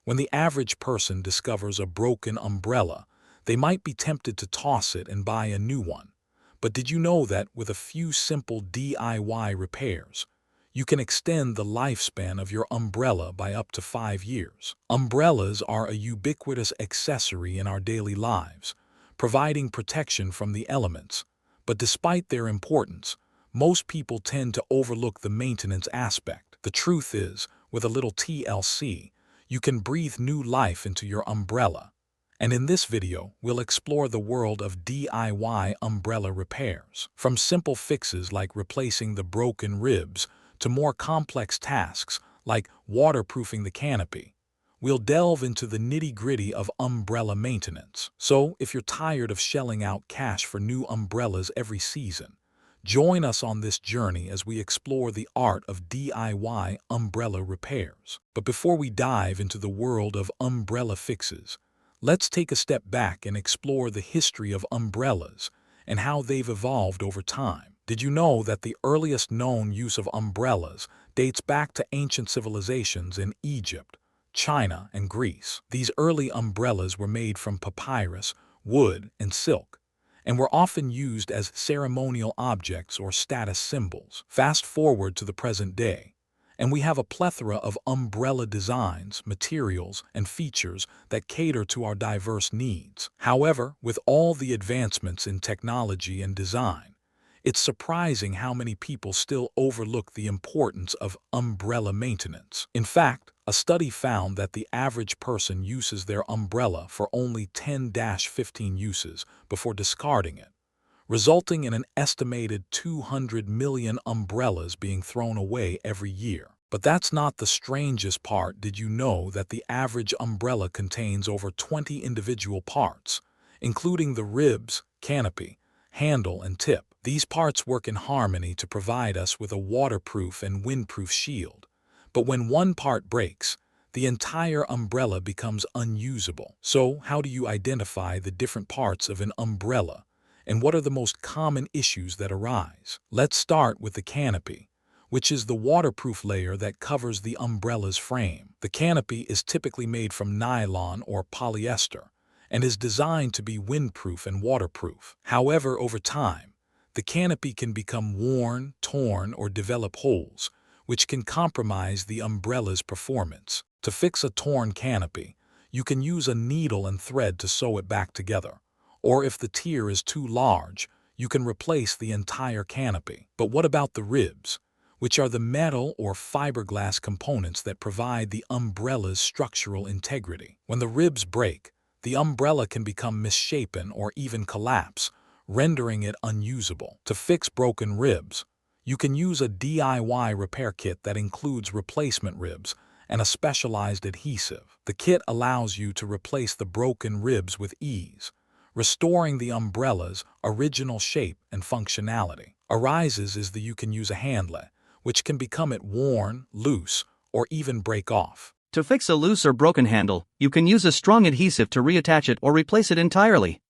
When the average person discovers a broken umbrella, they might be tempted to toss it and buy a new one. But did you know that with a few simple DIY repairs, you can extend the lifespan of your umbrella by up to 5 years? Umbrellas are a ubiquitous accessory in our daily lives, providing protection from the elements. But despite their importance, most people tend to overlook the maintenance aspect. The truth is, with a little TLC, you can breathe new life into your umbrella. And in this video, we'll explore the world of DIY umbrella repairs. From simple fixes like replacing the broken ribs to more complex tasks like waterproofing the canopy, we'll delve into the nitty-gritty of umbrella maintenance. So, if you're tired of shelling out cash for new umbrellas every season, join us on this journey as we explore the art of DIY umbrella repairs. But before we dive into the world of umbrella fixes, let's take a step back and explore the history of umbrellas and how they've evolved over time. Did you know that the earliest known use of umbrellas dates back to ancient civilizations in Egypt, China, and Greece? These early umbrellas were made from papyrus, wood, and silk, and were often used as ceremonial objects or status symbols. Fast forward to the present day, and we have a plethora of umbrella designs, materials, and features that cater to our diverse needs. However, with all the advancements in technology and design, it's surprising how many people still overlook the importance of umbrella maintenance. In fact, a study found that the average person uses their umbrella for only 10-15 uses before discarding it, resulting in an estimated 200 million umbrellas being thrown away every year. But that's not the strangest part. Did you know that the average umbrella contains over 20 individual parts, including the ribs, canopy, handle, and tip? These parts work in harmony to provide us with a waterproof and windproof shield. But when one part breaks, the entire umbrella becomes unusable. So, how do you identify the different parts of an umbrella? And what are the most common issues that arise? Let's start with the canopy, which is the waterproof layer that covers the umbrella's frame. The canopy is typically made from nylon or polyester and is designed to be windproof and waterproof. However, over time, the canopy can become worn, torn, or develop holes, which can compromise the umbrella's performance. To fix a torn canopy, you can use a needle and thread to sew it back together. Or if the tear is too large, you can replace the entire canopy. But what about the ribs, which are the metal or fiberglass components that provide the umbrella's structural integrity? When the ribs break, the umbrella can become misshapen or even collapse, rendering it unusable. To fix broken ribs, you can use a DIY repair kit that includes replacement ribs and a specialized adhesive. The kit allows you to replace the broken ribs with ease, restoring the umbrella's original shape and functionality. Arises is that you can use a handle, which can become worn, loose, or even break off. To fix a loose or broken handle, you can use a strong adhesive to reattach it or replace it entirely.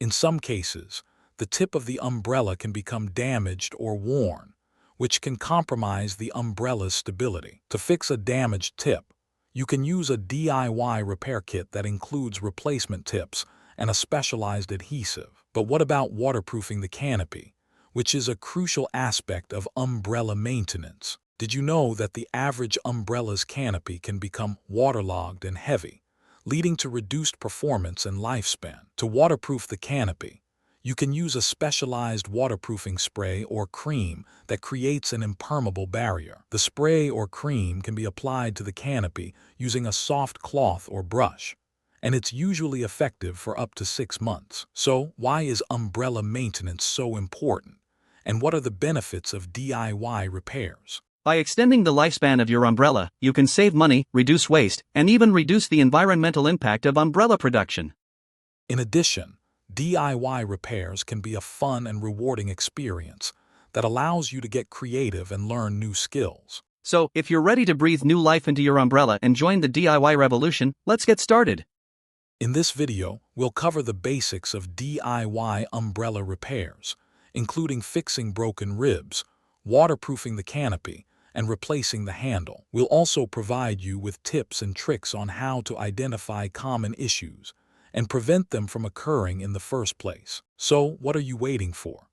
In some cases, the tip of the umbrella can become damaged or worn, which can compromise the umbrella's stability. To fix a damaged tip, you can use a DIY repair kit that includes replacement tips and a specialized adhesive. But what about waterproofing the canopy, which is a crucial aspect of umbrella maintenance? Did you know that the average umbrella's canopy can become waterlogged and heavy, leading to reduced performance and lifespan? To waterproof the canopy, you can use a specialized waterproofing spray or cream that creates an impermeable barrier. The spray or cream can be applied to the canopy using a soft cloth or brush, and it's usually effective for up to 6 months. So, why is umbrella maintenance so important? And what are the benefits of DIY repairs? By extending the lifespan of your umbrella, you can save money, reduce waste, and even reduce the environmental impact of umbrella production. In addition, DIY repairs can be a fun and rewarding experience that allows you to get creative and learn new skills. So, if you're ready to breathe new life into your umbrella and join the DIY revolution, let's get started. In this video, we'll cover the basics of DIY umbrella repairs, including fixing broken ribs, waterproofing the canopy, and replacing the handle. We'll also provide you with tips and tricks on how to identify common issues and prevent them from occurring in the first place. So, what are you waiting for?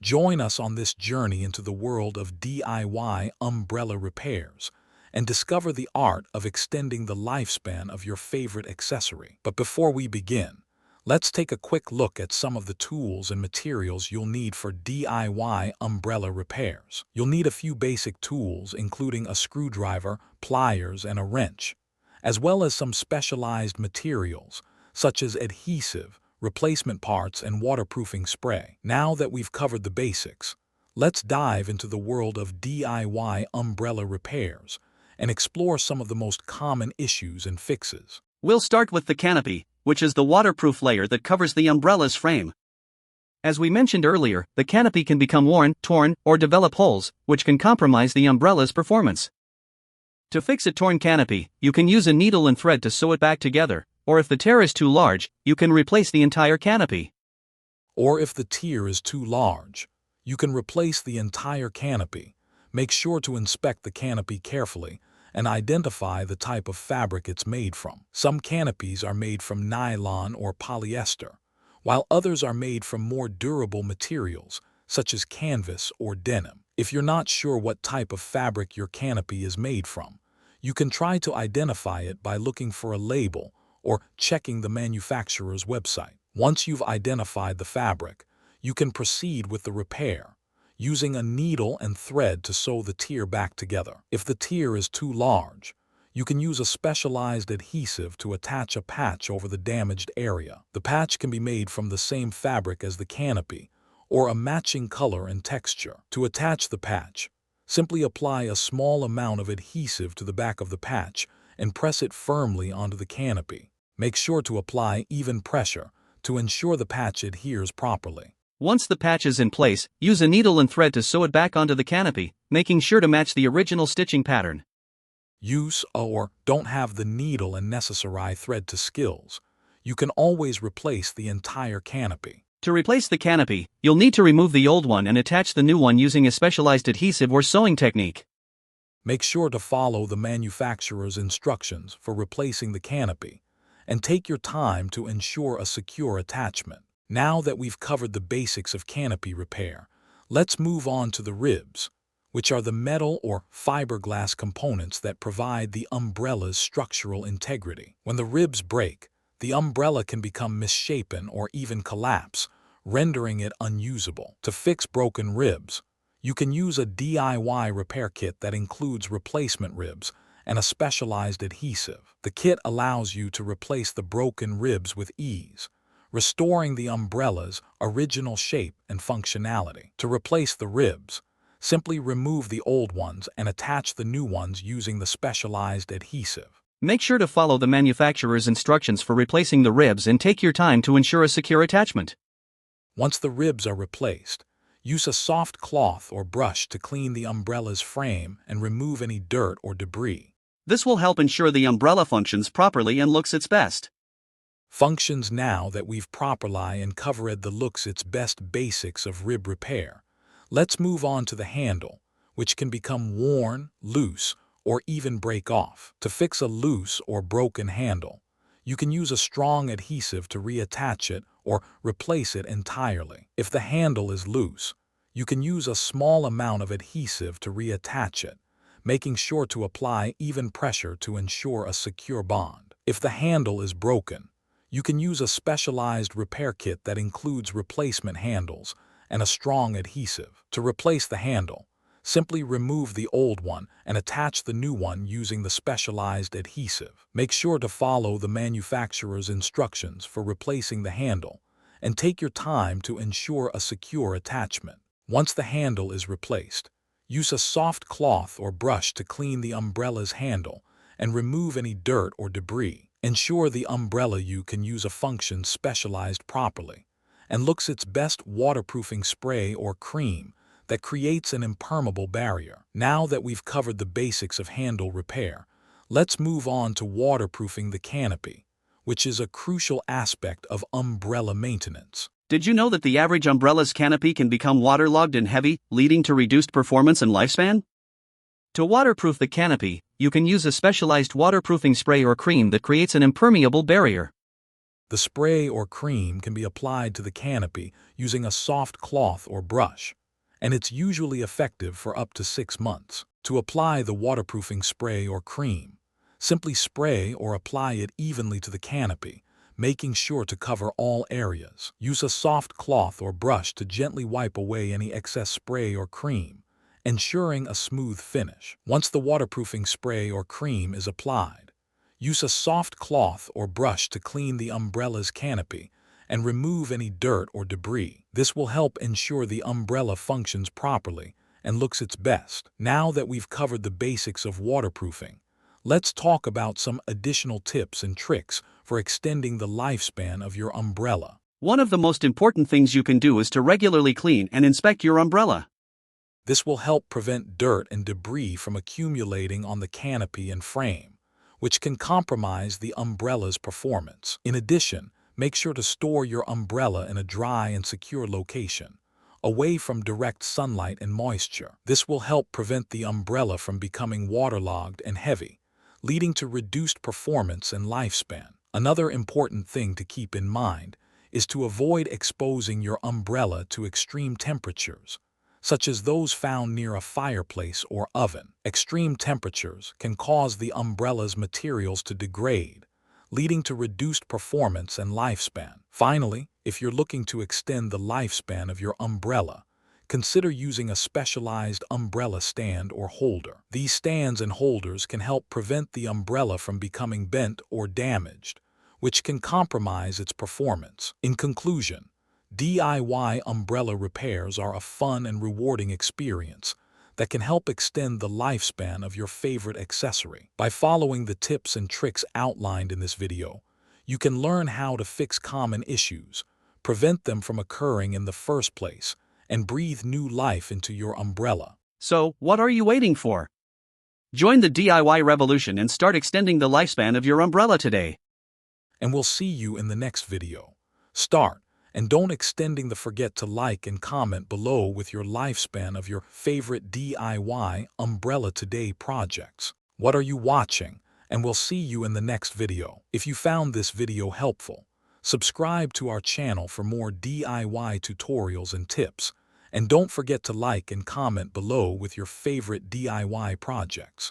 Join us on this journey into the world of DIY umbrella repairs and discover the art of extending the lifespan of your favorite accessory. But before we begin, let's take a quick look at some of the tools and materials you'll need for DIY umbrella repairs. You'll need a few basic tools, including a screwdriver, pliers, and a wrench, as well as some specialized materials, such as adhesive, replacement parts, and waterproofing spray. Now that we've covered the basics, let's dive into the world of DIY umbrella repairs and explore some of the most common issues and fixes. We'll start with the canopy, which is the waterproof layer that covers the umbrella's frame. As we mentioned earlier, the canopy can become worn, torn, or develop holes, which can compromise the umbrella's performance. To fix a torn canopy, you can use a needle and thread to sew it back together, or if the tear is too large, you can replace the entire canopy. Or if the tear is too large, you can replace the entire canopy. Make sure to inspect the canopy carefully and identify the type of fabric it's made from. Some canopies are made from nylon or polyester, while others are made from more durable materials, such as canvas or denim. If you're not sure what type of fabric your canopy is made from, you can try to identify it by looking for a label or checking the manufacturer's website. Once you've identified the fabric, you can proceed with the repair, using a needle and thread to sew the tear back together. If the tear is too large, you can use a specialized adhesive to attach a patch over the damaged area. The patch can be made from the same fabric as the canopy or a matching color and texture. To attach the patch, simply apply a small amount of adhesive to the back of the patch and press it firmly onto the canopy. Make sure to apply even pressure to ensure the patch adheres properly. Once the patch is in place, use a needle and thread to sew it back onto the canopy, making sure to match the original stitching pattern. Use or don't have the needle and necessary thread to skills, you can always replace the entire canopy. To replace the canopy, you'll need to remove the old one and attach the new one using a specialized adhesive or sewing technique. Make sure to follow the manufacturer's instructions for replacing the canopy, and take your time to ensure a secure attachment. Now that we've covered the basics of canopy repair, let's move on to the ribs, which are the metal or fiberglass components that provide the umbrella's structural integrity. When the ribs break, the umbrella can become misshapen or even collapse, rendering it unusable. To fix broken ribs, you can use a DIY repair kit that includes replacement ribs and a specialized adhesive. The kit allows you to replace the broken ribs with ease, restoring the umbrella's original shape and functionality. To replace the ribs, simply remove the old ones and attach the new ones using the specialized adhesive. Make sure to follow the manufacturer's instructions for replacing the ribs and take your time to ensure a secure attachment. Once the ribs are replaced, use a soft cloth or brush to clean the umbrella's frame and remove any dirt or debris. This will help ensure the umbrella functions properly and looks its best. Functions. Now that we've properly and covered the looks its best basics of rib repair, let's move on to the handle, which can become worn, loose, or even break off. To fix a loose or broken handle, you can use a strong adhesive to reattach it or replace it entirely. If the handle is loose, you can use a small amount of adhesive to reattach it, making sure to apply even pressure to ensure a secure bond. If the handle is broken, you can use a specialized repair kit that includes replacement handles and a strong adhesive. To replace the handle, simply remove the old one and attach the new one using the specialized adhesive. Make sure to follow the manufacturer's instructions for replacing the handle and take your time to ensure a secure attachment. Once the handle is replaced, use a soft cloth or brush to clean the umbrella's handle and remove any dirt or debris. Ensure the umbrella you can use a function specialized properly and looks its best waterproofing spray or cream that creates an impermeable barrier. Now that we've covered the basics of handle repair, let's move on to waterproofing the canopy, which is a crucial aspect of umbrella maintenance. Did you know that the average umbrella's canopy can become waterlogged and heavy, leading to reduced performance and lifespan? To waterproof the canopy, you can use a specialized waterproofing spray or cream that creates an impermeable barrier. The spray or cream can be applied to the canopy using a soft cloth or brush, and it's usually effective for up to 6 months. To apply the waterproofing spray or cream, simply spray or apply it evenly to the canopy, making sure to cover all areas. Use a soft cloth or brush to gently wipe away any excess spray or cream, ensuring a smooth finish. Once the waterproofing spray or cream is applied, use a soft cloth or brush to clean the umbrella's canopy and remove any dirt or debris. This will help ensure the umbrella functions properly and looks its best. Now that we've covered the basics of waterproofing, let's talk about some additional tips and tricks for extending the lifespan of your umbrella. One of the most important things you can do is to regularly clean and inspect your umbrella. This will help prevent dirt and debris from accumulating on the canopy and frame, which can compromise the umbrella's performance. In addition, make sure to store your umbrella in a dry and secure location, away from direct sunlight and moisture. This will help prevent the umbrella from becoming waterlogged and heavy, leading to reduced performance and lifespan. Another important thing to keep in mind is to avoid exposing your umbrella to extreme temperatures, such as those found near a fireplace or oven. Extreme temperatures can cause the umbrella's materials to degrade, leading to reduced performance and lifespan. Finally, if you're looking to extend the lifespan of your umbrella, consider using a specialized umbrella stand or holder. These stands and holders can help prevent the umbrella from becoming bent or damaged, which can compromise its performance. In conclusion, DIY umbrella repairs are a fun and rewarding experience that can help extend the lifespan of your favorite accessory. By following the tips and tricks outlined in this video, you can learn how to fix common issues, prevent them from occurring in the first place, and breathe new life into your umbrella. So, what are you waiting for? Join the DIY revolution and start extending the lifespan of your umbrella today. And we'll see you in the next video. And don't forget to like and comment below with your lifespan of your favorite DIY Umbrella Today projects. What are you watching? And we'll see you in the next video. If you found this video helpful, subscribe to our channel for more DIY tutorials and tips. And don't forget to like and comment below with your favorite DIY projects.